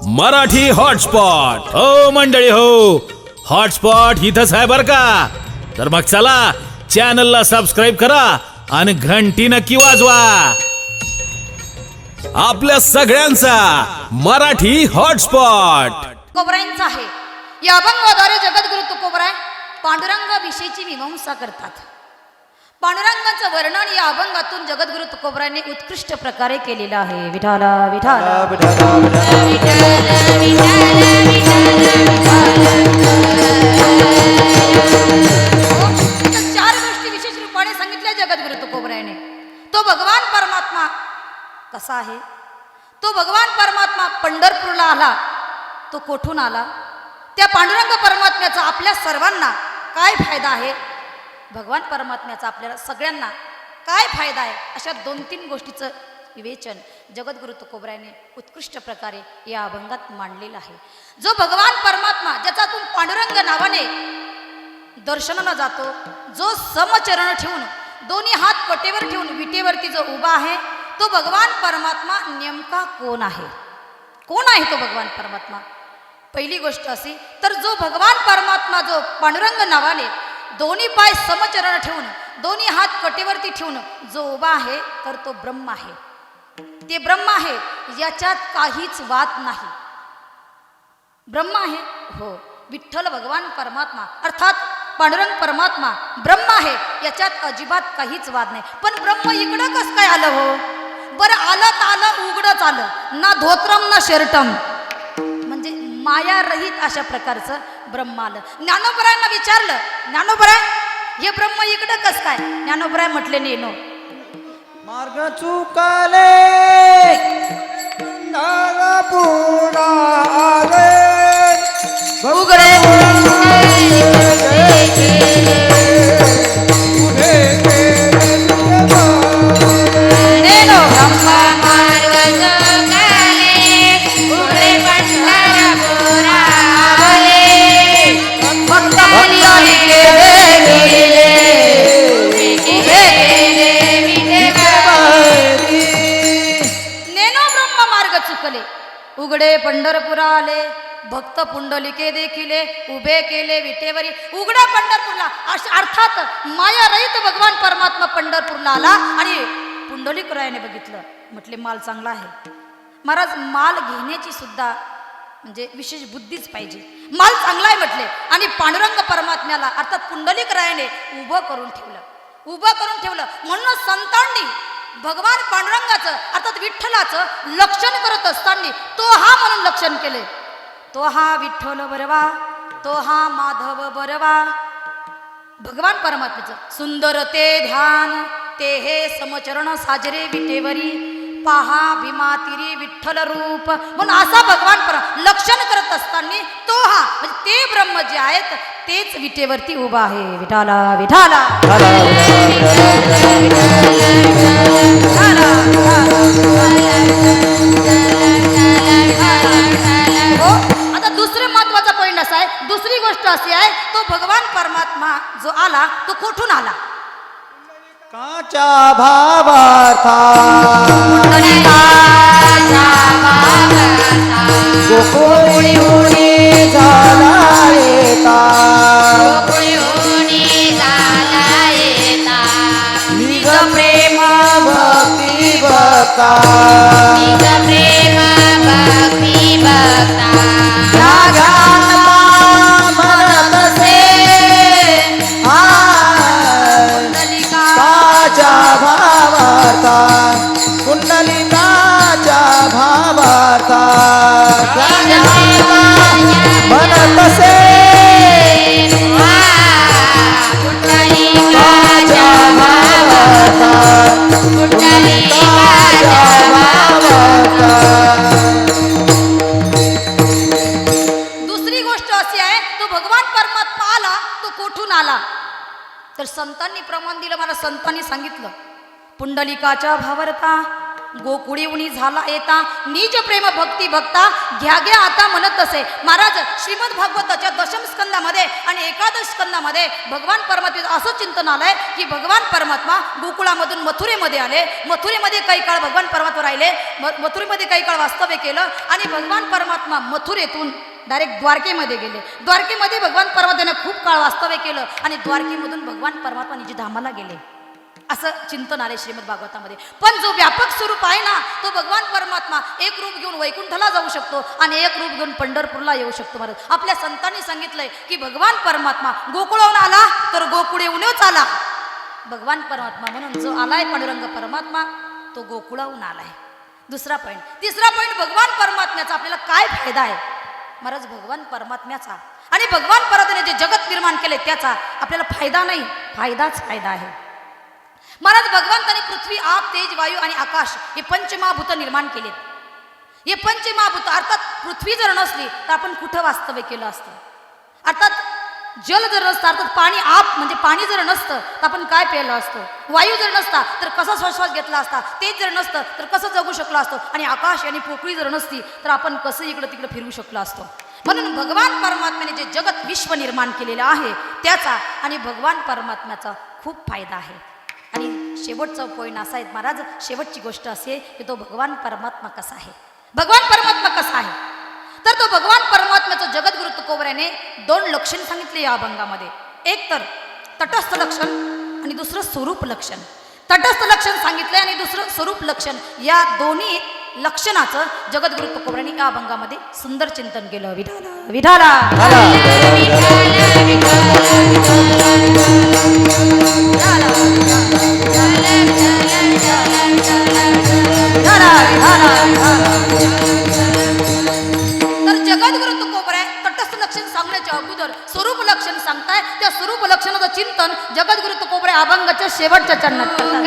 Marathi hotspot हो मंडळी हो, हॉटस्पॉट इथंच आहे बर का. तर मग चला चॅनलला सबस्क्राईब करा आणि घंटी नक्की वाजवा. आपल्या सगळ्यांचा मराठी हॉटस्पॉट तुकोबरायांचा आहे. या अभंगाद्वारे जगद्गुरु तुकोबराय पांडुरंगा विषयीची मीमांसा करतात. पांडुरंगाचं वर्णन या अभंगातून जगद्गुरु तुकोबरायांनी उत्कृष्ट प्रकारे केलेलं आहे. विठाला विठाला चार गोष्टी विशेष रूपाने सांगितल्या जगद्गुरु तुकोबरायाने. तो भगवान परमात्मा कसा आहे, तो भगवान परमात्मा पंढरपूरला आला, तो कोठून आला, त्या पांडुरंग परमात्म्याचा आपल्या सर्वांना काय फायदा आहे, भगवान परमात्म्याचा आपल्याला सगळ्यांना काय फायदा आहे, अशा 2-3 गोष्टीचं विवेचन जगद्गुरु तुकोबरायाने उत्कृष्ट प्रकारे या अभंगात मांडलेलं आहे. जो भगवान परमात्मा ज्याच्यातून पांडुरंग नावाने दर्शनाला जातो, जो समचरण ठेवून दोन्ही हात कटेवर ठेवून विटेवरती जो उभा आहे, तो भगवान परमात्मा नेमका कोण आहे, कोण आहे तो भगवान परमात्मा. पहिली गोष्ट अशी तर जो भगवान परमात्मा जो पांडुरंग नावाने दोन्ही पाय समचरण ठेवून दोन्ही हात कटेवरती ठेवून जो उभा आहे, तर तो ब्रह्म आहे. ते ब्रह्म आहे, याच्यात काहीच वाद नाही. ब्रह्म आहे हो, विठ्ठल भगवान परमात्मा अर्थात पांडुरंग परमात्मा ब्रह्म आहे, याच्यात अजिबात काहीच वाद नाही. पण ब्रह्म इकडं कसं काय आलं हो, बरं आलं तर आलं, उघडच आलं, ना धोत्रम ना शर्टम, म्हणजे माया रहित अशा प्रकारचं ब्रह्म आलं. ज्ञानोबरायांना विचारलं, ज्ञानोबराय हे ब्रह्म इकडं कसं काय, ज्ञानोबराय म्हटले नेनो मार्ग चुकाले पुरा उघडे नेनो ब्रह्मा मार्ग चुकाले, उघडे पंढरपुरा आले, भक्त मुनी चुकले, उघडे पंढरपुरा आले, भक्त पुंडलिके देखिले, उभे केले विटेवरी. उघड्या पंढरपूरला अर्थात माया रहित भगवान परमात्मा पंढरपूरला आला आणि पुंडलिकरायाने बघितलं, म्हटले माल चांगला आहे. महाराज माल घेण्याची सुद्धा म्हणजे विशेष बुद्धीच पाहिजे. माल चांगला आहे म्हटले आणि पांडुरंग परमात्म्याला अर्थात पुंडलिकरायाने उभं करून ठेवलं, उभं करून ठेवलं. म्हणून संतांनी भगवान पांडुरंगाचं अर्थात विठ्ठलाचं लक्षण करत असताना तो हा म्हणून लक्षण केले, तो हा विठ्ठल बरवा, तो हा माधव बरवा. भगवान परमात्म्याचं सुंदर ते ध्यान, ते हे समचरण साजरे विटेवरी, पहा भीमातिरी विठ्ठल रूप. म्हणून असा भगवान लक्षण करत असताना तो हा म्हणजे ते ब्रह्म जे आहेत तेच विटेवरती उभा आहे. विठाला विठाला हो. आता दुसरे महत्वाचा पॉइंट असा आहे, दुसरी गोष्ट अशी आहे, तो भगवान परमात्मा जो आला तो कुठून आला, काचा भावार्था गोकुळी उडी झाला येता, निज प्रेम भक्ती भक्ता, कुंडलिकाच्या भावार्था म्हणत से कुंडलिकाच्या भावार्था, कुंडलिकाच्या भावार्था. दुसरी गोष्ट अशी आहे, तो भगवान परमात्मा आला तो कोठून आला, तर संतांनी प्रमाण दिलं. मला संतांनी सांगितलं पुंडलिकाच्या भावार्था गोकुळीवणी झाला येता निज प्रेम भक्ती भक्ता घ्या घ्या आता म्हणत असे. महाराज श्रीमद भागवताच्या दशम स्कंदामध्ये आणि एकादश स्कंदामध्ये भगवान परमात्म्याचं असं चिंतन आलंय की भगवान परमात्मा गोकुळामधून मथुरेमध्ये आले. मथुरेमध्ये काही काळ भगवान परमात्मा राहिले. मथुरेमध्ये काही काळ वास्तव्य केलं आणि भगवान परमात्मा मथुरेतून डायरेक्ट द्वारकेमध्ये गेले. द्वारकेमध्ये भगवान परमात्म्याने खूप काळ वास्तव्य केलं आणि द्वारकेमधून भगवान परमात्मा निजधामाला गेले असं चिंतन आले श्रीमद भागवतामध्ये. पण जो व्यापक स्वरूप आहे ना तो भगवान परमात्मा एक रूप घेऊन वैकुंठाला जाऊ शकतो आणि एक रूप घेऊन पंढरपूरला येऊ शकतो. महाराज आपल्या संतांनी सांगितलंय की भगवान परमात्मा गोकुळाहून आला तर गोकुळ येऊनच आला. भगवान परमात्मा म्हणून जो आलाय पांडुरंग परमात्मा तो गोकुळाहून आलाय. दुसरा पॉईंट. तिसरा पॉईंट भगवान परमात्म्याचा आपल्याला काय फायदा आहे. महाराज भगवान परमात्म्याचा आणि भगवान परमात्म्याने जे जगत निर्माण केले त्याचा आपल्याला फायदा नाही, फायदाच फायदा आहे. महाराज भगवंताने पृथ्वी, आप, तेज, वायू आणि आकाश हे पंचमहाभूत निर्माण केलेत. हे पंचमहाभूत अर्थात पृथ्वी जर नसली तर आपण कुठं वास्तव्य केलं असतं. अर्थात जल जर नसतं, अर्थात पाणी, आप म्हणजे पाणी जर नसतं तर आपण काय प्यायलो असतो. वायू जर नसता तर कसा श्वास घेतला असता. तेज जर नसतं तर कसं जगू शकलो असतो. आणि आकाश आणि पोकळी जर नसती तर आपण कसं इकडं तिकडं फिरू शकलो असतो. म्हणून भगवान परमात्म्याने जे जगत विश्व निर्माण केलेलं आहे त्याचा आणि भगवान परमात्म्याचा खूप फायदा आहे. आणि शेवटचा पॉईंट असा आहे महाराज, शेवटची गोष्ट अशी आहे की तो भगवान परमात्मा कसा आहे. भगवान परमात्मा कसा आहे तर तो भगवान परमात्म्याचं जगद्गुरु तुकोबऱ्याने 2 लक्षण सांगितले या अभंगामध्ये. एक तर तटस्थ लक्षण आणि दुसरं स्वरूप लक्षण. तटस्थ लक्षण सांगितलंय आणि दुसरं स्वरूप लक्षण. या दोन्ही लक्षणाचं जगद्गुरु तुकोबऱ्याने या अभंगामध्ये सुंदर चिंतन केलं. विठाला विठाला तर जगद्गुरु तुकोबऱ्या तटस्थ लक्षण सांगण्याच्या अगोदर स्वरूप लक्षण सांगताय. त्या स्वरूप लक्षणाचं चिंतन जगद्गुरु तुकोबऱ्या अभंगाच्या शेवटच्या चरणात करतात.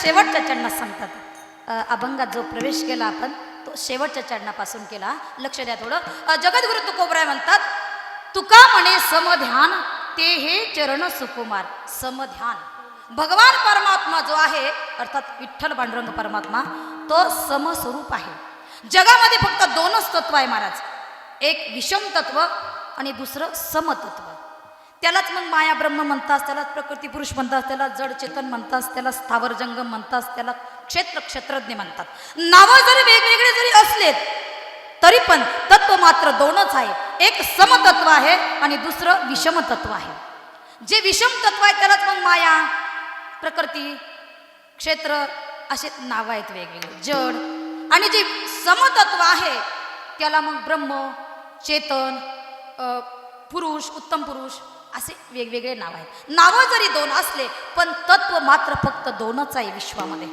शेवटच्या चरणात सांगतात. अभंगात जो प्रवेश केला आपण तो शेवटच्या चरणापासून केला. लक्ष द्या थोडं. जगद्गुरु तुकोबराय म्हणतात, तुका म्हणे समध्यान ते हे चरण सुकुमार. समध्यान भगवान परमात्मा जो आहे अर्थात विठ्ठल पांडुरंग परमात्मा तो समस्वरूप आहे. जगामध्ये फक्त दोनच तत्व आहे महाराज, एक विषम तत्व आणि दुसरं समतत्व. त्यालाच मग माया ब्रह्म म्हणतात, त्याला प्रकृती पुरुष म्हणतात, त्याला जड चेतन म्हणतात, त्याला स्थावर जंगम म्हणतात, त्याला क्षेत्रज्ञ म्हणतात. नावं जरी वेगवेगळे जरी असलेत तरी पण तत्व मात्र दोनच आहे. एक समतत्व आहे आणि दुसरं विषम तत्व आहे. जे विषम तत्व आहे त्यालाच मग माया, प्रकृती, क्षेत्र असे नाव आहेत वेगवेगळे जड. आणि जे समतत्व आहे त्याला मग ब्रह्म, चेतन, पुरुष, उत्तम पुरुष असे वेगवेगळे नाव आहेत. नावं जरी दोन असले पण तत्व मात्र फक्त दोनच आहे. विश्वामध्ये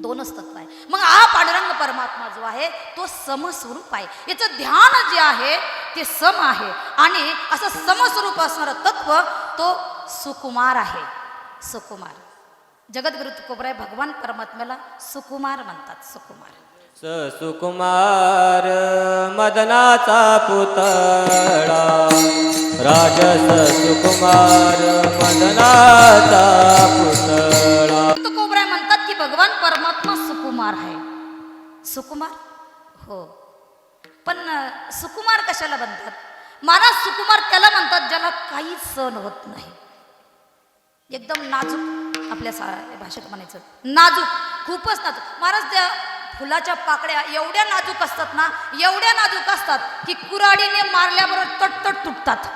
दोनच तत्व आहे. मग हा पांडुरंग परमात्मा जो आहे तो समस्वरूप आहे. याचं ध्यान जे आहे ते सम आहे. आणि असं समस्वरूप असणारं तत्व तो सुकुमार आहे. सुकुमार. जगद्गुरु तुकोबराय भगवान परमात्म्याला सुकुमार म्हणतात. सुकुमार. सुकुमार मदनाचा पुतळा, राजस सुकुमार मदनाचा पुतळा. तुकोबराय म्हणतात की भगवान परमात्मा सुकुमार आहे. सुकुमार हो, पण सुकुमार कशाला म्हणतात महाराज? सुकुमार त्याला म्हणतात ज्याला काही सण होत नाही. एकदम नाजूक, आपल्या भाषेत म्हणायचं नाजूक, खूपच नाजूक. महाराज त्या फुलाच्या पाकळ्या एवढ्या नाजूक असतात ना, एवढ्या नाजूक असतात की कुऱ्हाडीने मारल्याबरोबर तटतट तुटतात.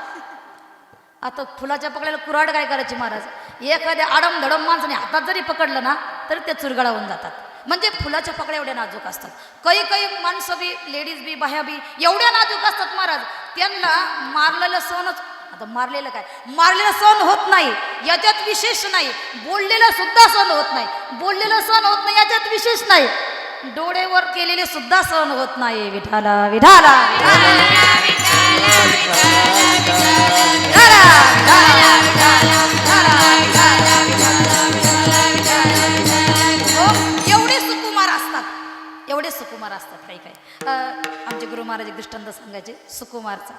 आता फुलाच्या पाकळ्याला कुऱ्हाड काय करायची महाराज? एखाद्या आडमधडम माणसाने हातात जरी पकडलं ना तरी ते चुरगळा होऊन जातात. म्हणजे फुलाच्या पाकळ्या एवढ्या नाजूक असतात. काही काही माणसं बी, लेडीज बी, बाह्या बी एवढ्या नाजूक असतात महाराज, त्यांना मारलेलं सहनच, आता मारलेलं काय, मारलेलं सहन होत नाही याच्यात विशेष नाही, बोललेलं सुद्धा सहन होत नाही, बोललेलं सहन होत नाही याच्यात विशेष नाही, डोळेवर केलेले सुद्धा सहन होत नाही. विठाला विठाला एवढे सुकुमार असतात, एवढे सुकुमार असतात. काही काही आमचे गुरु महाराज एक दृष्टांत सांगायचे सुकुमारचा.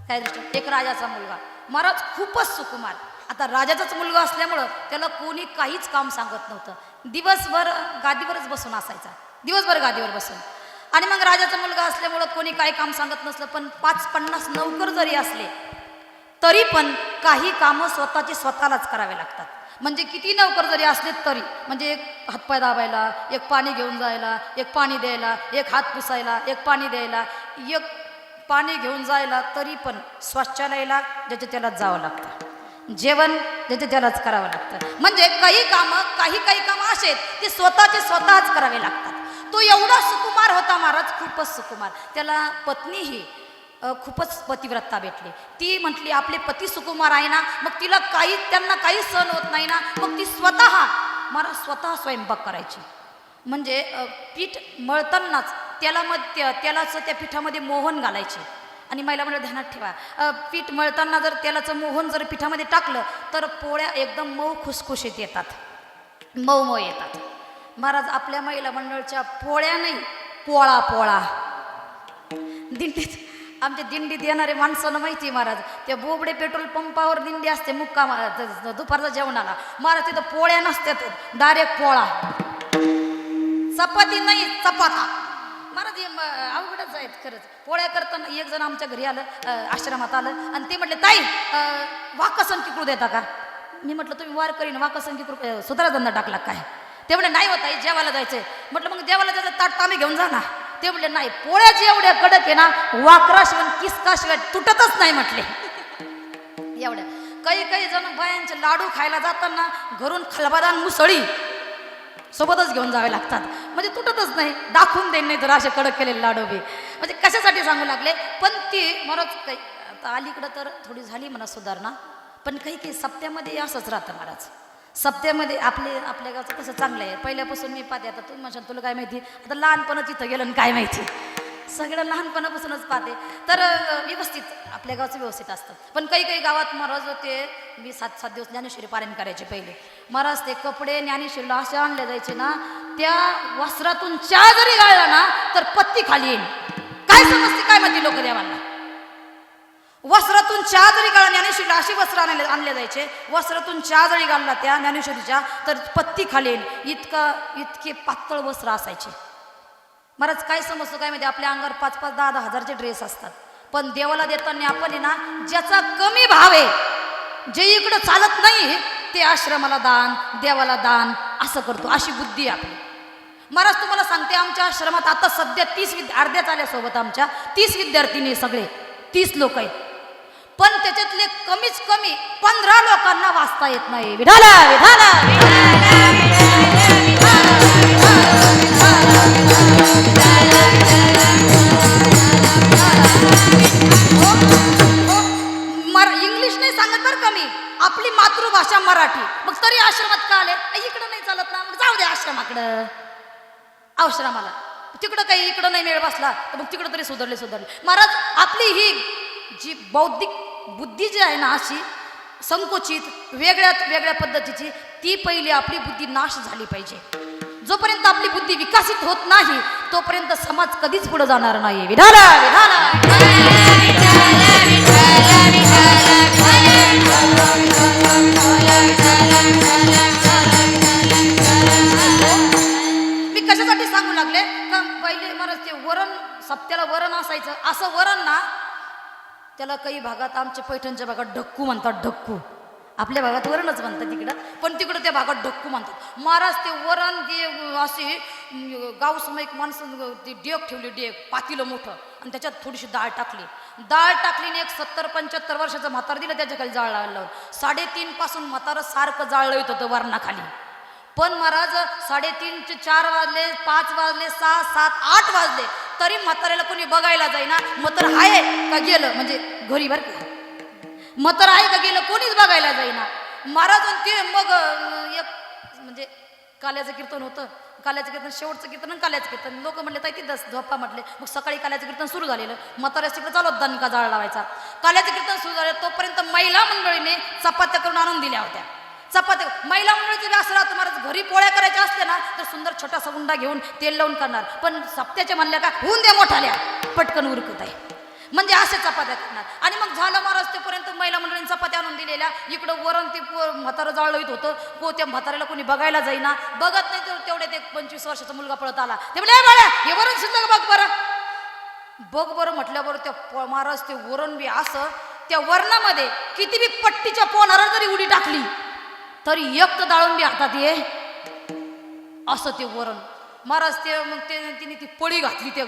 काय दृष्टांत? एक राजाचा मुलगा, महाराज खूपच सुकुमार. आता राजाचाच मुलगा असल्यामुळं त्याला कोणी काहीच काम सांगत नव्हतं. दिवसभर गादीवरच बसून असायचा, दिवसभर गादीवर बसून. आणि मग राजाचा मुलगा असल्यामुळं कोणी काही काम सांगत नसलं. पण 5-50 नौकर जरी असले तरी पण काही कामं स्वतःची स्वतःलाच करावे लागतात. म्हणजे किती नौकर जरी असले तरी, म्हणजे एक हातपाय दाबायला, एक पाणी घेऊन जायला, एक पाणी द्यायला, एक हात पुसायला, एक पाणी द्यायला, एक पाणी घेऊन जायला, तरी पण शौचालयाला ज्याच्या त्यालाच जावं लागतं, जेवण ज्याच्या त्यालाच करावं लागतं. म्हणजे काही कामं असे आहेत ते स्वतःचे स्वतःच करावे लागतात. तो एवढा सुकुमार होता महाराज, खूपच सुकुमार. त्याला पत्नीही खूपच पतिव्रता भेटली. ती म्हटली आपले पती सुकुमार आहे ना, मग तिला त्यांना काही सहन होत नाही ना, मग ती महाराज स्वतः स्वयंपाक करायची. म्हणजे पीठ मळतानाच त्यालाच त्या पिठामध्ये मोहन घालायचे. आणि महिला म्हणलं ध्यानात ठेवा, पीठ मळताना जर तेलाचं मोहन जर पिठामध्ये टाकलं तर पोळ्या एकदम मऊ खुसखुशीत येतात, मऊ मऊ येतात. महाराज आपल्या महिला मंडळच्या पोळ्या नाही, पोळा पोळा. दिंडीत, आमच्या दिंडीत येणारे माणसानं माहिती महाराज, त्या बोबडे पेट्रोल पंपावर दिंडी असते मुक्काम दुपारचा जेवणाला. महाराज तिथं पोळ्या नसतात, डायरेक्ट पोळा. चपाती नाही, चपाता. महाराज अवघडच आहेत खरंच. पोळ्या करताना एक जण आमच्या घरी आलं, आश्रमात आलं आणि ते म्हटले ताई वाकसन किकरू देता का? मी म्हटलं तुम्ही वार करीन वाकसन किकरू सुधारा धंदा टाकला काय? ते म्हणे नाही होता जेवायला जायचंय. म्हटलं मग जेवायला जायचं ताट आम्ही घेऊन जा ना. ते म्हटले नाही, पोळ्याची एवढ्या कडक आहे ना, वाकराशिवाय किसकाशिवाय तुटतच नाही म्हटले. एवढ्या काही जण बायांचे लाडू खायला जाताना घरून खलबदान मुसळी सोबतच घेऊन जावे लागतात, म्हणजे तुटतच नाही, दाखवून देईन नाही तर असे कडक केलेले लाडू बी. म्हणजे कशासाठी सांगू लागले. पण ती महाराज काही आता अलीकडं तर थोडी झाली म्हणा सुधारणा, पण काही सप्त्यामध्ये असंच राहतं महाराज. सप्त्यामध्ये आपल्या गावचं कसं चांगलं आहे, पहिल्यापासून मी पाहते. आता तुम्ही म्हणशाल तुला काय माहिती, आता लहानपणच इथं गेलं काय माहिती, सगळं लहानपणापासूनच पाहते. तर व्यवस्थित आपल्या गावचं व्यवस्थित असतं. पण काही गावात महाराज ते मी 7-7 दिवस ज्ञानेश्वरी पारायण करायचे पहिले. महाराज ते कपडे ज्ञानेश्वरीला असे आणले जायचे ना, त्या वस्त्रातून चहा जरी गाळला ना तर पत्ती खाली येईल. काय समजते काय म्हणते लोक देवाला. वस्त्रातून चादरी घाला. ज्ञानेश्वरीला अशी वस्त्र आणले जायचे. वस्त्रातून चादरी घालला त्या ज्ञानेश्वरीच्या तर पत्ती खालील इतके पातळ वस्त्र असायचे. महाराज काय समजतो काय माहिती, आपल्या अंगावर 5-5, 10-10 हजारचे ड्रेस असतात, पण देवाला देताना आपण आहे ना ज्याचा कमी भाव आहे, जे इकडं चालत नाही ते आश्रमाला दान, देवाला दान असं करतो. अशी बुद्धी आहे आपली. महाराज तुम्हाला सांगते, आमच्या आश्रमात आता सध्या 30 अर्ध्याच आल्यासोबत आमच्या 30 विद्यार्थिनी, सगळे 30 लोक आहेत, पण त्याच्यातले कमीच कमी 15 लोकांना वाचता येत नाही. विठाला विठाला इंग्लिश नाही सांगत बरं कमी, आपली मातृभाषा मराठी. मग तरी आश्रमात का आले? इकडं नाही चालत ना, मग जाऊ दे आश्रमाकडं. आश्रमाला तिकडं काही इकडं नाही मेळ बसला तर मग तिकडं तरी सुधारले. महाराज आपली ही जी बौद्धिक बुद्धी जी आहे ना, अशी संकुचित वेगळ्या पद्धतीची, ती पहिली आपली बुद्धी नाश झाली पाहिजे. जोपर्यंत आपली बुद्धी विकसित होत नाही तोपर्यंत समाज कधीच पुढे जाणार नाही. विठाला मी कशासाठी सांगू लागले का, पहिले महाराज ते वरण, सप्त्याला वरण असायचं. असं वरण ना, त्याला काही भागात, आमच्या पैठणच्या भागात ढक्कू म्हणतात. ढक्कू आपल्या भागात वरणच म्हणतात तिकडं, पण तिकडं त्या भागात ढक्कू म्हणतात. महाराज ते वरण ते असे गावसमयिक माणसं ती डेक ठेवली, डेक पातीलं मोठं, आणि त्याच्यात थोडीशी डाळ टाकली आणि एक 70-75 वर्षाचं म्हातार दिलं त्याच्या खाली जाळ लावलं. 3:30 पासून म्हातारं सारखं जाळलं येत होतं वरणाखाली. पण महाराज 3:30 4 वाजले, 5 वाजले, 6, 7, 8 वाजले तरी म्हाताऱ्याला कोणी बघायला जाईना. म्हातार आहे का गेलं, म्हणजे घरी बरं का, म्हातार आहे का गेलं कोणीच बघायला जाईना. महाराज ते मग एक म्हणजे काल्याचं कीर्तन होतं, काल्याचं कीर्तन शेवटचं कीर्तन आणि काल्याचं कीर्तन. लोक म्हणले ताई ती झोपा म्हटले. मग सकाळी काल्याचं कीर्तन सुरू झालेलं, म्हाताऱ्या तिकडे चालू दणका जाळ लावायचा. काल्याचं कीर्तन सुरू झालं तोपर्यंत महिला मंडळीने चपात्या करून आणून दिल्या होत्या. चपात्या महिला मंडळीचे असं राहतं महाराज, घरी पोळ्या करायच्या असल्या ना तर सुंदर छोटासा उंडा घेऊन तेल लावून करणार, पण सप्त्याच्या म्हणल्या का होऊन द्या मोठाल्या, पटकन उरकत आहे, म्हणजे असे चपात्या करणार. आणि मग झालं महाराज तेपर्यंत महिला मंडळींनी चपात्या आणून दिलेल्या. इकडं वरण ते म्हातारं जाळलं येत होतं, त्या म्हाताऱ्याला कोणी बघायला जाईना. बघत नाही तर तेवढे ते 25 वर्षाचा मुलगा पळत आला. ते म्हणजे बाळा हे वरण शिजलं का बघ बरं म्हटल्याबरोबर त्या महाराज ते वरण बी असं, त्या वरणामध्ये किती बी पट्टीच्या पोनावर जरी उडी टाकली तरी एक तर दाळून बी हातात ये असं ते वरण. महाराज ते मग तिने ती पळी घातली त्या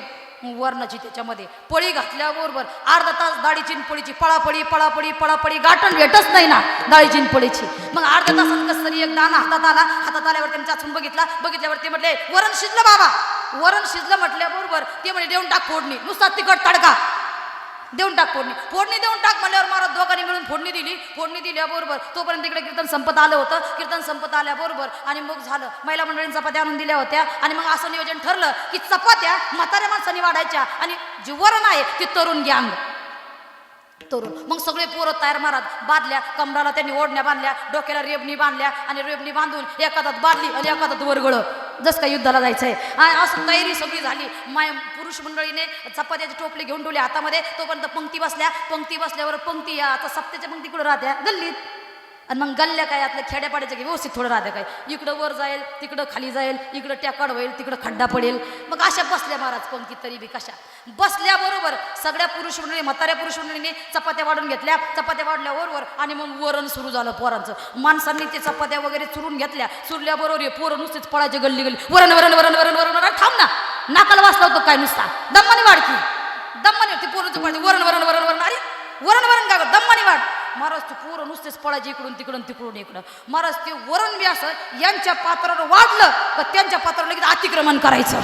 वरणाची, त्याच्यामध्ये पळी घातल्याबरोबर अर्धा तास डाळीची पळीची पळापळी गाठण भेटच नाही ना डाळीची पळीची. मग अर्ध्या तासात कसं तरी एक दाणा हातात आल्यावर त्यांनी चाचून बघितल्यावर ते म्हटले वरण शिजलं बाबा. वरण शिजलं म्हटल्याबरोबर ते म्हणजे देऊन टाक फोडणी, नुसता तिखट तडका देऊन टाक, फोडणी देऊन टाक म्हणल्यावर महाराज दोघांनी मिळून फोडणी दिल्याबरोबर तोपर्यंत इकडे कीर्तन संपत आलं होतं. कीर्तन संपत आल्याबरोबर आणि मग झालं, महिला मंडळींनी चपात्या आणून दिल्या होत्या. आणि मग असं नियोजन ठरलं की चपात्या म्हाताऱ्या माणसांनी वाढायच्या आणि जे वरण आहे ते तरुण गँग, तरुण. मग सगळे पोरं तयार महाराज, बादल्या कमराला त्यांनी ओढण्या बांधल्या, डोक्याला रेबणी बांधल्या आणि रेबणी बांधून एका हातात बादली आणि एका हातात वरगळं, जसं काय युद्धाला जायचंय. आणि असं तयारी सगळी झाली. पुरुष मंडळीने चपात्याची टोपली घेऊन ठेवली हातामध्ये. तोपर्यंत पंक्ती बसल्यावर पंक्ती आता सप्त्याच्या पंक्ती कुठं राहत्या गल्लीत. आणि मग गल्ल्या काय आपल्या खेड्यापाड्याच्या व्यवस्थित थोडं राहत्या काय, इकडं वर जाईल तिकडं खाली जाईल, इकडं टेकाड होईल तिकडं खड्डा पडेल. मग अशा बसल्या महाराज पंक्ती, तरी बी कशा बसल्याबरोबर सगळ्या पुरुष मंडळी, म्हाताऱ्या पुरुष मंडळीने चपात्या वाढून घेतल्या. चपात्या वाढल्याबरोबर आणि मग वरण सुरू झालं पोरांचं. माणसांनी ते चपात्या वगैरे चुरून घेतल्या. चुरल्याबरोबर हे पोरं नुसतेच पळायचे गल्ली वरण वरण वरण वरण वरण वरण. थांब ना, नाकाला वाचला होतो काय नुसता, दम्मानी वाढकी दम्मानी होती पोरं पळायची वरण वरण वरण वरण. अरे वरण का दम्मानी वाढ. महाराज ते पोरं नुसतेच पळायचे इकडून तिकडून इकडं. महाराज ते वरण बी असं यांच्या पात्रावर वाढलं तर त्यांच्या पात्रावर लगेच अतिक्रमण करायचं,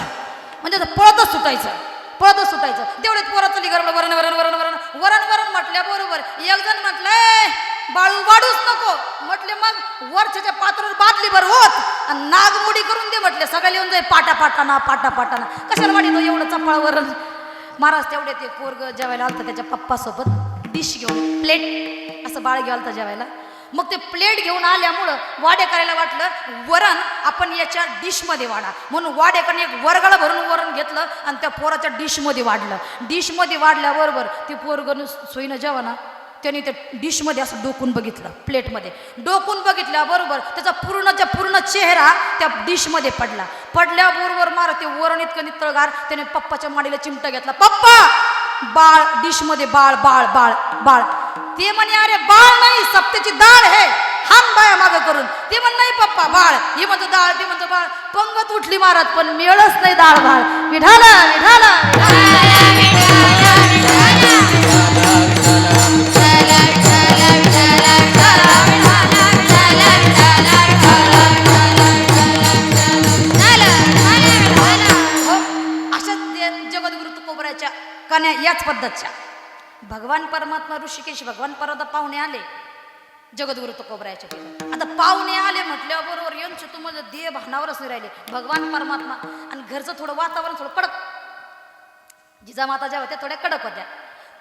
म्हणजे पळतच सुटायचं. तेवढे पोरं चली गरबड वरण वरण वरण वरण वरण वरण म्हटल्याबरोबर एक जण म्हटलंय बाळू वाढूच नको म्हटले. मग वरच्या पात्रावर बादली भर होत आणि नागमोडी करून दे म्हटले. सगळ्या येऊन जाईल पाटापाटाना कशाला वाढीतो एवढं चपाळ वरण. महाराज तेवढे ते पोरग जेवायला आलतं त्याच्या पप्पासोबत, डिश घेऊन प्लेट असं बाळ घेऊन आलता जेवायला. मग ते प्लेट घेऊन आल्यामुळं वाडेकरायला वाटलं वरण आपण याच्या डिशमध्ये वाढा, म्हणून वाडेकरने एक वर्गाला भरून वरण घेतलं आणि त्या पोराच्या डिशमध्ये वाढलं. डिशमध्ये वाढल्याबरोबर ते पोरगं सोयीनं जेव्हा ना त्याने त्या डिशमध्ये असं डोकून बघितलं, प्लेटमध्ये डोकून बघितल्याबरोबर त्याचा पूर्णच्या पूर्ण चेहरा त्या डिशमध्ये पडला. पडल्याबरोबर मार ते वरण इतकं नितळगार, त्याने पप्पाच्या माडीला चिमटा घेतला. पप्पा बाळ डिशमध्ये, बाळ बाळ बाळ बाळ. ते म्हणे अरे बाळ नाही, सप्त्याची डाळ आहे, हान बाया मागं करून. ते म्हण नाही पप्पा बाळ, हे म्हणतो डाळ, ते म्हणतो बाळ. पंगत उठली महाराज, पण मिळच नाही डाळ बाळ. विठाला विठाला कन्या याच पद्धतच्या भगवान परमात्मा ऋषिकेश भगवान परदा पाहुणे आले जगद्गुरु तुकोबरायाच्या तिथं. आता पाहुणे आले म्हटल्याबरोबर यांचं तुम्हाला देह भानावरच नाही राहिले भगवान परमात्मा. आणि घरचं थोडं वातावरण थोडं कडक, जिजामाता ज्या होत्या थोड्या कडक होत्या.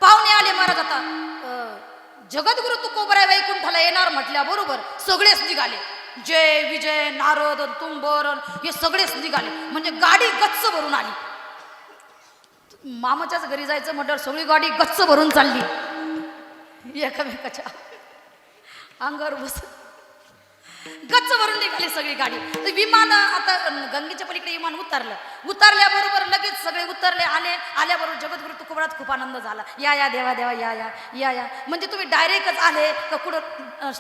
पाहुणे आले महाराज, आता जगद्गुरु तुकोबराय वैकुंठाला येणार म्हटल्याबरोबर सगळेच निघाले. जय विजय नारद तुंबर हे सगळेच निघाले, म्हणजे गाडी गच्च भरून आली. मामाच्याच घरी जायचं म्हटल्यावर सगळी गाडी गच्च भरून चालली, एकामेकाच्या अंगावर बस गच्च भरून निघाली सगळी गाडी. तर विमान आता गंगेच्या पलीकडे विमान उतरल्याबरोबर लगेच सगळे उतरले. आल्याबरोबर जगद्गुरु तुकोबरात खूप आनंद झाला. या देवा देवा या या या या म्हणजे तुम्ही डायरेक्टच आले का कुठं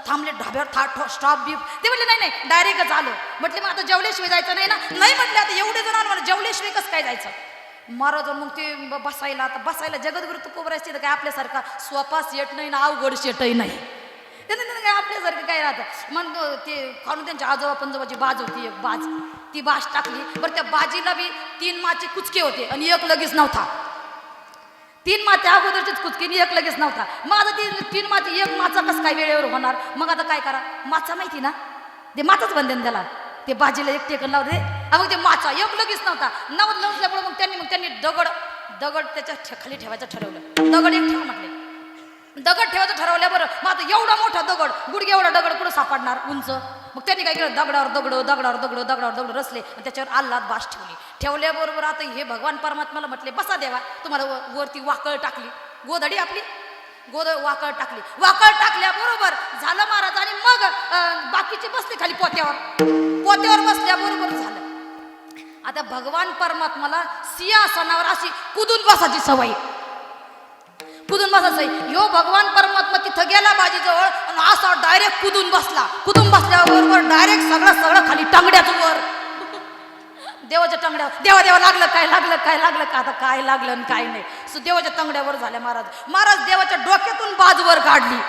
थांबले ढाब्यावर स्टॉप बीप? ते म्हटले नाही नाही डायरेक्टच आलो. म्हटले मग आता जेवल्याशिवाय जायचं नाही ना? नाही म्हटले आता एवढे जण आलो जेवल्याशिवाय कसं काय जायचं? महाराज मग ते बसायला, आता बसायला जगद्गुरु तुकोबरायचे काय आपल्यासारखा सोपा सेट नाही ना अवघड सेटही नाही, काय आपल्यासारखं काय राहतं. मग ते खाऊन त्यांच्या आजोबा पंजोबाची बाज होती, एक बाज, ती बाज टाकली. बरं त्या बाजीला बी 3 माचे कुचके होते आणि एक लगेच नव्हता. 3 माचे अगोदरचेच कुचके आणि एक लगेच नव्हता. मग आता ती 3 माचे एक माचा कसं काय वेळेवर होणार? मग आता काय करा, माचा माहिती ना, ते माचाच बंधन त्याला, ते बाजीला एक टेकन लावते. मग ते माचा एक लगेच नव्हल्यामुळे मग त्यांनी दगड त्याच्या खाली ठेवायचं ठरवलं. दगड एक ठेवा म्हटले, दगड ठेवायचं ठरवल्याबरोबर मग आता एवढा मोठा दगड, गुडघे एवढा दगड कुठं सापडणार उंच? मग त्यांनी काय केलं, दगडावर दगड रचले आणि त्याच्यावर आल्हाद बास ठेवल्याबरोबर आता हे भगवान परमात्माला म्हटले बसा देवा, तुम्हाला वरती वाकळ टाकली, गोधडी आपली वाकळ टाकल्याबरोबर झालं महाराज. आणि मग बाकीचे बसले खाली पोत्यावर बसल्याबरोबर झालं. आता भगवान परमात्माला सिंहासनावर अशी कुदून बसायची सवय, ह्यो भगवान परमात्मा तिथं गेला बाजीजवळ आणि असा डायरेक्ट कुदून बसल्याबरोबर डायरेक्ट सगळं खाली टांगड्याचं वर, देवाच्या टांगड्यावर. देवा लागलं काय का आता काय लागलं आणि काय नाही, देवाच्या टांगड्यावर झाल्या. महाराज देवाच्या डोक्यातून बाज वर काढली,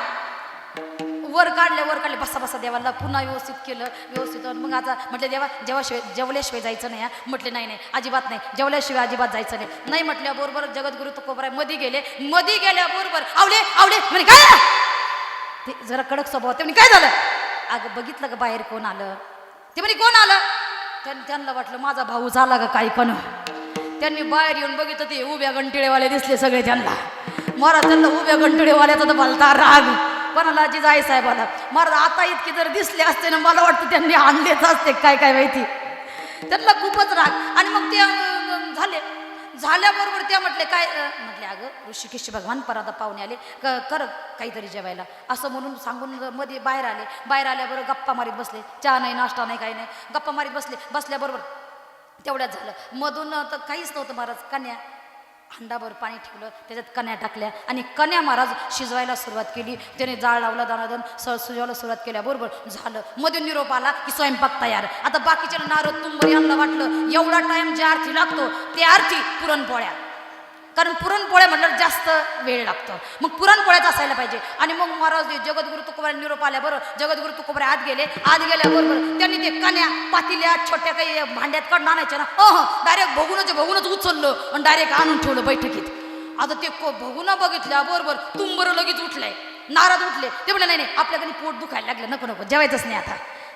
वर काढले बसा देवाला पुन्हा व्यवस्थित केलं, व्यवस्थित. मग आता म्हटलं देवा जेवल्याशिवाय जायचं नाही. म्हटले नाही अजिबात नाही, जेवल्याशिवाय अजिबात जायचं नाही म्हटल्याबरोबर जगद्गुरु तुकोबराय मध्ये गेल्याबरोबर आवले म्हणे काय ते जरा कडक स्वभाव. ते म्हणे काय झालं? अगं बघितलं का बाहेर कोण आलं? ते म्हणे कोण आलं? त्यांना वाटलं माझा भाऊ झाला का काय पण. त्यांनी बाहेर येऊन बघितलं ते उभ्या घंटिळेवाले दिसले सगळे त्यांना. महाराज त्यांना उभ्या घंटिळेवाल्याचा तर भलता राग, कोणाला जिजाई साहेबाला. महाराज आता इतके जर दिसले असते ना, मला वाटतं त्यांनी आणलेच असते काय माहिती, त्यांना खूपच राग. आणि मग ते झाल्याबरोबर त्या म्हटले काय? म्हटले अगं ऋषिकेश भगवान परदा पाहुणे आले, कर काहीतरी जेवायला असं म्हणून सांगून मध्ये बाहेर आल्याबरोबर गप्पा मारीत बसले. चहा नाही नाश्ता नाही काही नाही, गप्पा मारीत बसल्याबरोबर तेवढ्यात झालं. मधून तर काहीच नव्हतं महाराज. कन्या हंडाभर पाणी ठेवलं, त्याच्यात कन्या टाकल्या आणि कन्या महाराज शिजवायला सुरुवात केली. त्याने जाळ लावला, दानादन शिजवायला सुरुवात केल्याबरोबर झालं. मध्ये निरोप आला की स्वयंपाक तयार. आता बाकीच्या नारद तुंबर यांना वाटलं एवढा टाइम ज्या अर्थी लागतो त्या अर्थी पुरणपोळ्या, कारण पुरणपोळ्या म्हटलं जास्त वेळ लागतो, मग पुरणपोळ्याच असायला पाहिजे. आणि मग महाराज जगद्गुरु तुकोबराय निरोप आल्याबरोबर जगद्गुरु तुकोबराय आत गेल्याबरोबर त्यांनी ते कन्या पातील्या छोट्या काही भांड्यात काढून आणायच्या ना, डायरेक्ट भगूनच उचललं आणि डायरेक्ट आणून ठेवलं बैठकीत. आता ते भगुना बघितल्याबरोबर तुंबर लगेच उठलाय, नारद उठले. ते म्हणले नाही आपल्याकडे पोट दुखायला लागलं, नको जेवायचंच नाही आता.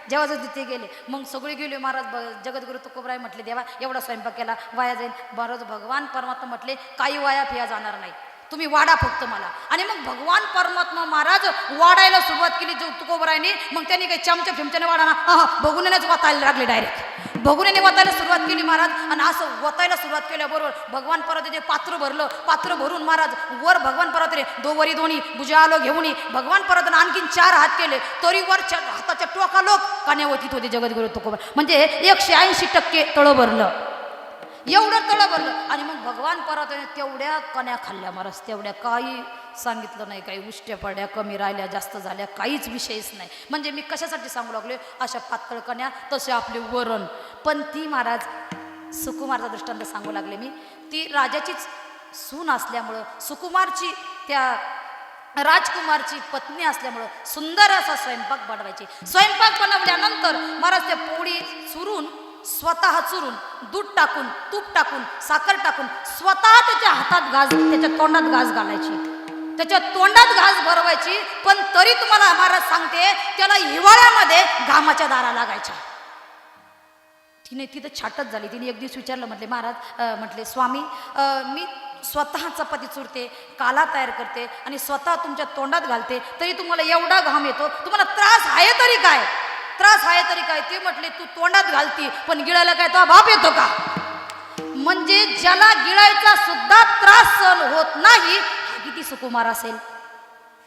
जेव्हा तिथे गेले मग सगळे गेले. महाराज जगद्गुरु तुकोबराय म्हटले देवा एवढा स्वयंपाक केला वाया जाईल. महाराज भगवान परमात्मा म्हटले काही वाया फिया जाणार नाही, तुम्ही वाढा फक्त मला. आणि मग भगवान परमात्मा महाराज वाढायला सुरुवात केली तुकोबरायने. मग त्यांनी काही चमच्या फिमच्याने वाढा ना बघूनच वतायला लागले डायरेक्ट. बघून वतायला सुरुवात केली महाराज. आणि असं वतायला सुरुवात केल्याबरोबर भगवान पर्वताचे पात्र भरलं. पात्र भरून महाराज वर भगवान पर्वताने दोवरी दोन्ही भुजा आलो घेऊन भगवान पर्वताने आणखीन 4 हात केले. तरी वर हाताच्या टोका लोक कान्यावतीत होते जगद्गुरु तुकोबा. म्हणजे 180% तळं भरलं. एवढं तळं भरलं. आणि मग भगवान पर्वताने तेवढ्या कण्या खाल्ल्या महाराज. तेवढ्या काही सांगितलं नाही. काही उष्ट्या पडल्या, कमी राहिल्या, जास्त झाल्या, काहीच विषयच नाही. म्हणजे मी कशासाठी सांगू लागले अशा पातळ कण्या तसे आपले वरण. पण ती महाराज सुकुमारचा दृष्टांत सांगू लागले मी. ती राजाचीच सून असल्यामुळं सुकुमारची त्या राजकुमारची पत्नी असल्यामुळं सुंदर असा स्वयंपाक बनवायची. स्वयंपाक बनवल्यानंतर महाराज त्या पोळी चुरून स्वतः चुरून दूध टाकून तूप टाकून साखर टाकून स्वतः त्याच्या हातात घास त्याच्या तोंडात घास घालायची. त्याच्या तोंडात घास भरवायची. पण तरी तुम्हाला महाराज सांगते त्याला हिवाळ्यामध्ये घामाच्या दारा लागायच्या. तिने तिथं छाटच झाली. तिने एक दिवस विचारलं म्हटले महाराज म्हटले स्वामी मी स्वतः चपाती चुरते काला तयार करते आणि स्वतः तुमच्या तोंडात घालते तरी तुम्हाला एवढा घाम येतो. तुम्हाला त्रास आहे तरी काय? त्रास आहे तरी काय? ते म्हटले तू तोंडात घालती पण गिळायला काय तो बाप येतो का? म्हणजे ज्याला गिळायचा सुद्धा त्रास सहन होत नाही हा किती सुकुमार असेल.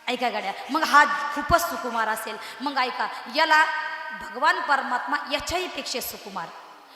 ऐका गाड्या. मग हा खूपच सुकुमार असेल. मग ऐका याला भगवान परमात्मा याच्याही पेक्षा सुकुमार.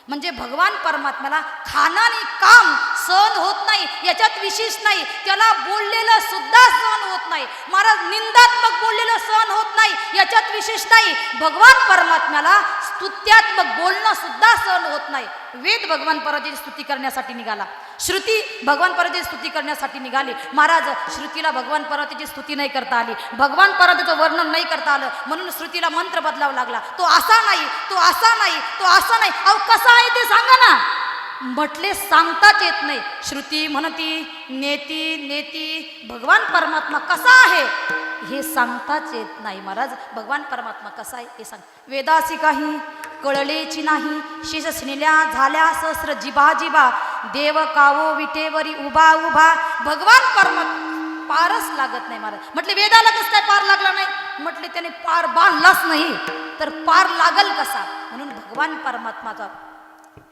म्हणजे भगवान परमात्म्याला खाणं आणि काम सहन होत नाही याच्यात विशेष नाही. त्याला बोललेलं सुद्धा सहन होत नाही. महाराज निंदात्मक बोललेलं सहन होत नाही याच्यात विशेष नाही. भगवान परमात्म्याला स्तुत्यात्मक बोलणं सुद्धा सहन होत नाही. वेद भगवान परमात्म्याची स्तुती करण्यासाठी निघाला. श्रुती भगवान परमात्म्याची स्तुती करण्यासाठी निघाली. महाराज श्रुतीला भगवान परमात्म्याची स्तुती नाही करता आली. भगवान परमात्म्याचं वर्णन नाही करता आलं. म्हणून श्रुतीला मंत्र बदलावा लागला. तो असा नाही, तो असा नाही, तो असा नाही. अहो कसा आहे ते सांगा ना. म्हटले सांगताच येत नाही. श्रुती म्हणती नेती नेती. भगवान परमात्मा कसा आहे हे सांगताच येत नाही. महाराज भगवान परमात्मा कसा आहे हे सांग. वेदासी काही कळलेची नाही. शिशस्निल्या झाल्या सहस्र जिबा जिबा. देव कावो विटेवरी उभा उभा. भगवान परमात्मा पारच लागत नाही महाराज. म्हटले वेदाला कसं काय पार लागला नाही? म्हटले त्याने पार बांधलाच नाही तर पार लागल कसा? म्हणून भगवान परमात्माचा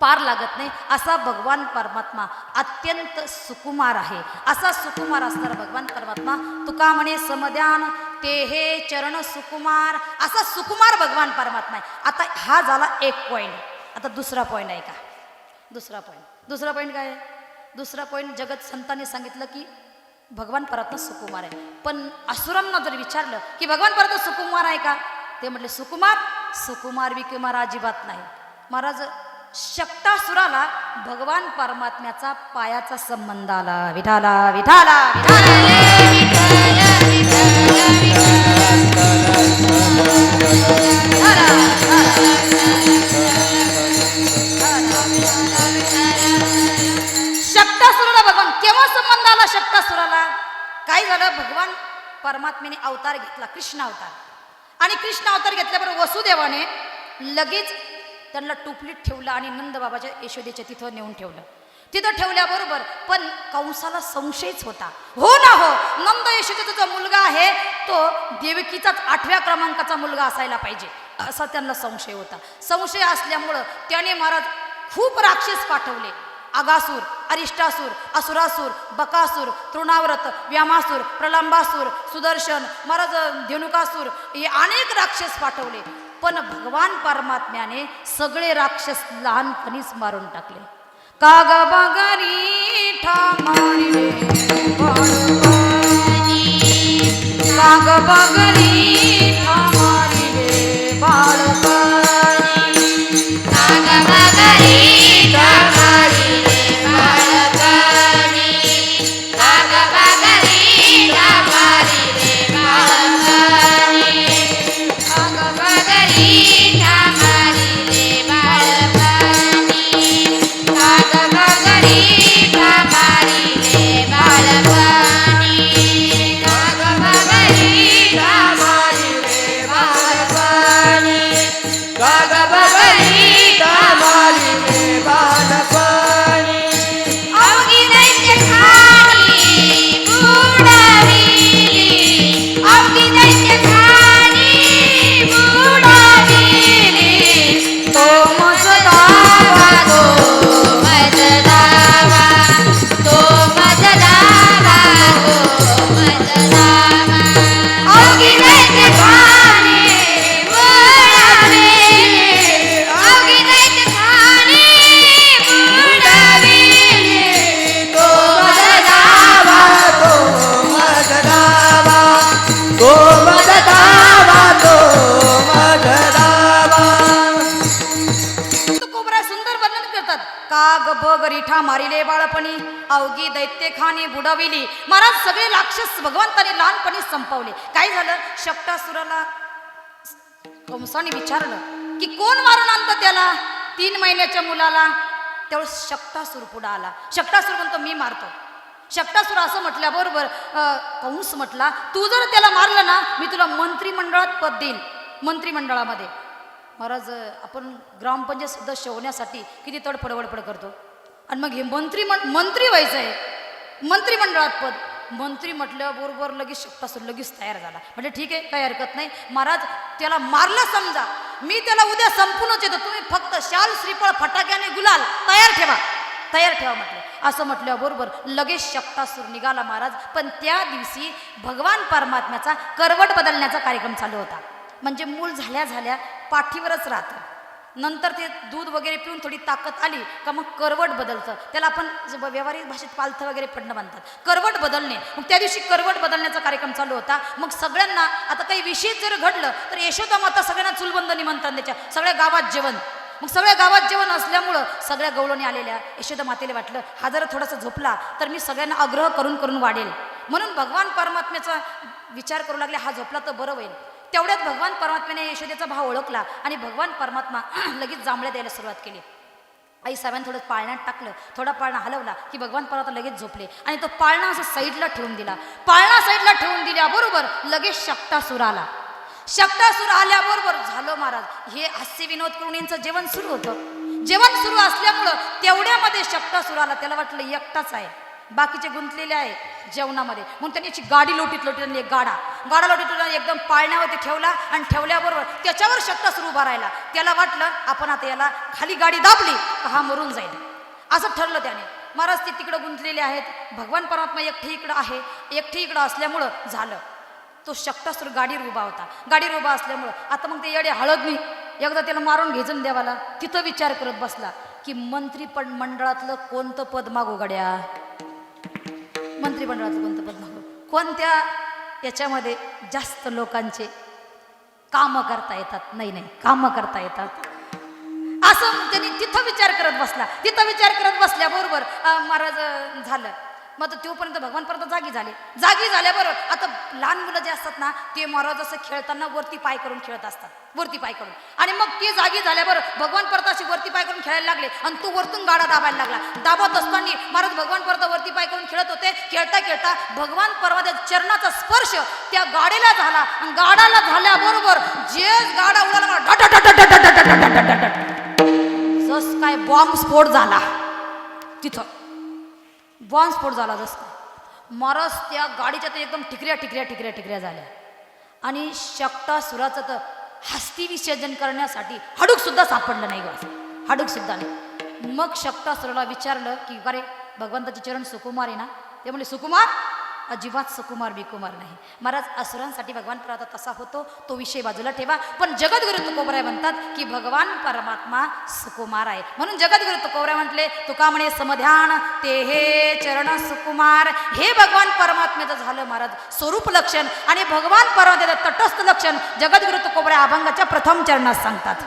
पार लागत नाही. असा भगवान परमात्मा अत्यंत सुकुमार आहे. असा सुकुमार असणारा भगवान परमात्मा तुका म्हणे समद्यान ते हे चरण सुकुमार. असा सुकुमार भगवान परमात्मा आहे. आता हा झाला एक पॉईंट. आता दुसरा पॉईंट आहे का? दुसरा पॉईंट काय आहे? दुसरा पॉईंट जगत संतांनी सांगितलं की भगवान परमात्मा सुकुमार आहे. पण असुरांना जर विचारलं की भगवान परमात्मा सुकुमार आहे का? ते म्हटले सुकुमार विकुमार अजिबात नाही. महाराज शक्तासुराला भगवान परमात्म्याचा पायाचा संबंध आला. विठाला विठाला शक्तासुराला भगवान केव्हा संबंध आला? शक्तासुराला काय झालं? भगवान परमात्म्याने अवतार घेतला, कृष्ण अवतार. आणि कृष्ण अवतार घेतल्याबरोबर वसुदेवाने लगेच त्यांना टोपलीत ठेवलं आणि नंद बाबाच्या यशोदेच्या तिथं नेऊन ठेवलं. तिथं ठेवल्याबरोबर पण कंसाला संशयच होता. हो ना हो, नंद यशोदेचा जो मुलगा आहे तो देवकीचाच 8व्या क्रमांकाचा मुलगा असायला पाहिजे असा त्यांना संशय होता. संशय असल्यामुळं त्याने महाराज खूप राक्षस पाठवले. अगासूर, अरिष्टासूर, असुरासूर, बकासूर, तृणाव्रत, व्यामासूर, प्रलंबासूर, सुदर्शन, महाराज धेनुकासूर हे अनेक राक्षस पाठवले. पण भगवान परमात्म्याने सगळे राक्षस लहानपणीच मारून टाकले. काग बगरी ठामारी काग बगरी ठामारी रे बाळपणी. काग बगरी ठामारी रे बाळपणी. काग बगरी ठामारी रे बाळपणी. काग बगरी ठामारी रे बाळपणी. काग बगरी ठामारी रे बाळपणी. काग बगरी बगरिठा मारिले बाळपणी, अवघी दैत्य खाणी बुडविली. महाराज सगळे राक्षस भगवंताने लहानपणी संपवले. काय झालं? शक्टासुराला कंसाने विचारलं की कोण मारून आणतं त्याला, 3 महिन्याच्या मुलाला. त्यावेळेस शक्टासूर पुढे आला. शक्टासूर म्हणतो मी मारतो. शक्टासूर असं म्हटल्याबरोबर कंस म्हटला तू जर त्याला मारलं ना मी तुला मंत्रिमंडळात पद देईल. मंत्रिमंडळामध्ये महाराज आपण ग्रामपंचायत सदस्य होण्यासाठी किती तडफड करतो आणि मग हे मंत्री व्हायचं आहे, मंत्रिमंडळात पद. मंत्री म्हटल्याबरोबर लगेच शक्टासूर लगेच तयार झाला. म्हणजे ठीक आहे काही हरकत नाही महाराज, त्याला मारलं समजा, मी त्याला उद्या संपूनच येतो, तुम्ही फक्त शाल श्रीफळ फटाक्याने गुलाल तयार ठेवा म्हटलं. असं म्हटल्याबरोबर लगेच शक्टासूर निघाला महाराज. पण त्या दिवशी भगवान परमात्म्याचा करवट बदलण्याचा कार्यक्रम चालू होता. म्हणजे मूल झाल्या पाठीवरच राहतं, नंतर ते दूध वगैरे पिऊन थोडी ताकद आली का मग करवट बदलतं. त्याला आपण व्यावहारिक भाषेत पालथं वगैरे पडणं म्हणतात, करवट बदलणे. मग त्या दिवशी करवट बदलण्याचा कार्यक्रम चालू होता. मग सगळ्यांना आता काही विशेष जर घडलं तर यशोदा माता सगळ्यांना चुलबंद निमंत्रण द्यायच्या. सगळ्या गावात जेवण. मग सगळ्या गावात जेवण असल्यामुळं सगळ्या गवळणी आलेल्या. यशोदा मातेला वाटलं हा जर थोडासा झोपला तर मी सगळ्यांना आग्रह करून वाढेल. म्हणून भगवान परमात्म्याचा विचार करू लागले हा झोपला तर बरं होईल. तेवढ्यात भगवान परमात्म्याने यशोदेचा भाव ओळखला आणि भगवान परमात्मा लगेच जांभळ्या द्यायला सुरुवात केली. आई साहेबांनी थोडं पाळण्यात टाकलं, थोडा पाळणा हलवला की भगवान परमात्मा लगेच झोपले आणि तो पाळणा असं साईडला ठेवून दिला. पाळणा साईडला ठेवून दिल्याबरोबर लगेच शक्टासूर आला. शक्टासूर आल्याबरोबर झालं महाराज, हे हास्य विनोद करून यांचं जेवण सुरू होतं. जेवण सुरू असल्यामुळं तेवढ्यामध्ये शक्टासूर आला. त्याला वाटलं एकटाच आहे, बाकीचे गुंतलेले आहे जेवणामध्ये. मग त्यांनी अशी गाडी लोटीत आणली, एक गाडा लोटीत एकदम पाळण्यावरती ठेवला आणि ठेवल्याबरोबर त्याच्यावर शक्टासूर उभा राहिला. त्याला वाटलं आपण आता याला खाली गाडी दाबली का हा मरून जाईल, असं ठरलं त्याने. महाराज ते तिकडं गुंतलेले आहेत, भगवान परमात्मा एकटे इकडं आहे. एकटे इकडं असल्यामुळं झालं तो शक्टासूर गाडीवर उभा होता. गाडीवर उभा असल्यामुळं आता मग ते येडे हळद नाही, एकदा त्याला मारून घ्यायचं देवाला. तिथं विचार करत बसला की मंत्रिमंडळातलं कोणतं पद मागू गड्या, मंत्रिमंडळातलं कोणतं पद मागू, कोणत्या याच्यामध्ये जास्त लोकांचे कामं करता येतात. नाही कामं करता येतात असं त्यांनी तिथं विचार करत बसला. तिथं विचार करत बसल्याबरोबर महाराज झालं. मग तोपर्यंत भगवान परत जागी झाल्याबरोबर आता लहान मुलं जे असतात ना ते महाराज असं खेळताना वरती पाय करून खेळत असतात, वरती पाय करून. आणि मग ते जागी झाल्याबरोबर भगवान परत अशी वरती पाय करून खेळायला लागले आणि तो वरतून गाडा दाबायला लागला. दाबत असताना महाराज भगवान परत वरती पाय करून खेळत होते. खेळता भगवान परमात्म्याच्या चरणाचा स्पर्श त्या गाडीला झाला आणि गाडाला झाल्याबरोबर जे गाडा उडाला जस काय बॉम्ब स्फोट झाला. तिथं बॉम्ब स्फोट झाला जसं महाराज त्या गाडीच्या तर एकदम टिकऱ्या झाल्या. आणि शक्टासुराचं तर हस्ती विसर्जन करण्यासाठी हाडूक सुद्धा सापडलं नाही गं, हाडूक सुद्धा नाही. मग शक्टासुराला विचारलं की अरे भगवंताचे चरण सुकुमार आहे ना? ते म्हणले सुकुमार अजिबात सुकुमार बिकुमार नाही. महाराज असुरांसाठी भगवान परमात्मा तसा होतो तो विषय बाजूला ठेवा. पण जगद्गुरु तुकोबराय म्हणतात की भगवान परमात्मा सुकुमार आहे. म्हणून जगद्गुरु तुकोबराय म्हटले तुका म्हणे समध्यान ते हे चरण सुकुमार. हे भगवान परमात्म्याचं झालं महाराज स्वरूप लक्षण आणि भगवान परमात्म्याचं तटस्थ लक्षण जगद्गुरु तुकोबराय अभंगाच्या प्रथम चरणात सांगतात.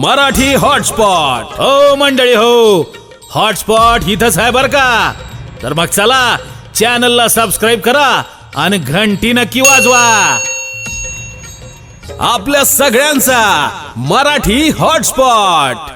मराठी हॉटस्पॉट हो मंडळी हो, हॉटस्पॉट इथंच आहे बर का. तर मग चला चॅनलला सबस्क्राईब करा आणि घंटी नक्की वाजवा. आपल्या सगळ्यांचा मराठी हॉटस्पॉट.